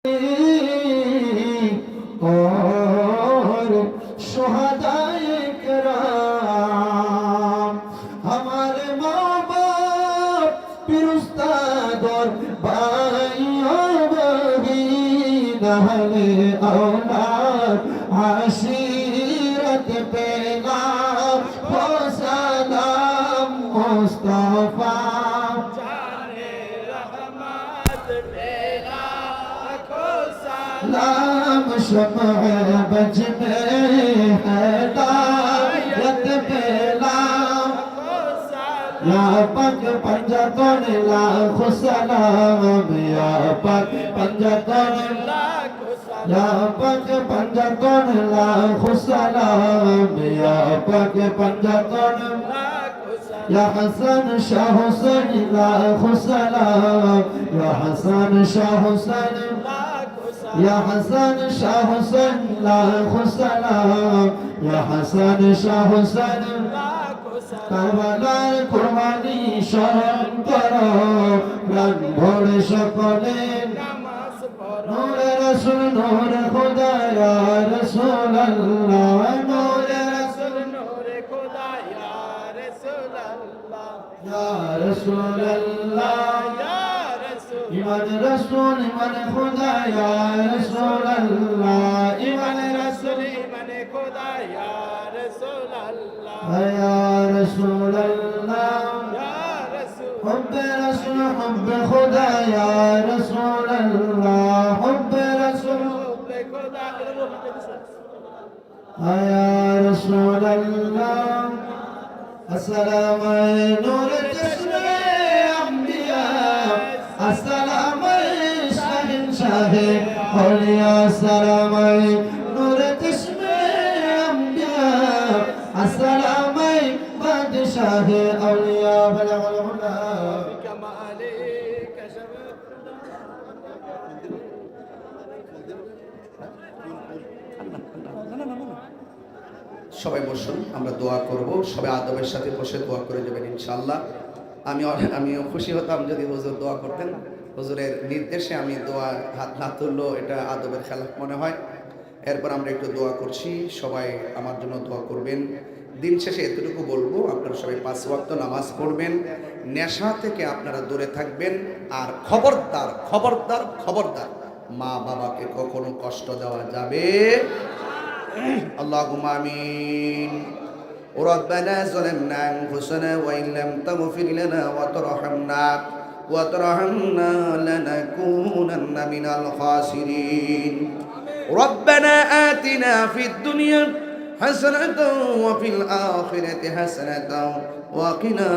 और शुहदाए कराम हमारे माँ बाप फिर उस्ताद और भाइयों बहन अहले औलाद आशीरत पे लाखों सलाम मुस्तफा नाम शम्अ बज में हिदायत बेला या पक पंजतन लाख सलाम या पक पंजतन या पक पंजतन लाख सलाम या पक पंजतन या हसन शाह हुसैन लाख सलाम या हसन शाह हुसैन या हसन शाह हुसैन लाख सलाम या हसन शाह हुसैन करबलार कुर्बानी স্মরণ করো প্রাণ ভরে সকলে নামাজ পড়ো নূরে রাসূল নূরে খোদা ইয়া রাসূলুল্লাহ নূরে রাসূল নূরে খোদা ইয়া রাসূলুল্লাহ ইয়া রাসূলুল্লাহ ইমান রাসূল ইমান খোদা ইয়া রাসূলুল্লাহ ইমান রাসূল ইমান খোদা ইয়া রাসূলুল্লাহ ইয়া রাসূলুল্লাহ ইয়া রাসূল হুব্ব রাসূল হুব্ব খোদা ইয়া রাসূলুল্লাহ হুব্ব রাসূল হুব্ব খোদা ইয়া রাসূলুল্লাহ আসসালামু আলাইকুম নূর চশমে আম্বিয়া আসসালামু আলাইকুম শাহে আউলিয়া আসসালামু আলাইকুম নূর চশমে আম্বিয়া আসসালামু আলাইকুম বাদশাহে আউলিয়া বালাগুল হুদা বিকামালিক সবাই বসুন, আমরা দোয়া করব। সবাই আদবের সাথে বসে দোয়া করে যাবেন ইনশাআল্লাহ। আমিও খুশি হতাম যদি হুজুর দোয়া করতেন। হুজুরের নির্দেশে আমি দোয়া হাত না তুললেও এটা আদবের খেলাফ মনে হয়। এরপর আমরা একটু দোয়া করছি, সবাই আমার জন্য দোয়া করবেন। দিন শেষে এতটুকু বলবো, আপনারা সবাই 5 ওয়াক্ত নামাজ পড়বেন, নেশা থেকে আপনারা দূরে থাকবেন। আর খবরদার খবরদার খবরদার মা বাবাকে কখনো কষ্ট দেওয়া যাবে। اللهم آمين. ربنا ظلمنا أنفسنا وإن لم تغفر لنا وترحمنا لنكونن من الخاسرين. ربنا آتنا في الدنيا حسنة وفي الآخرة حسنة وقنا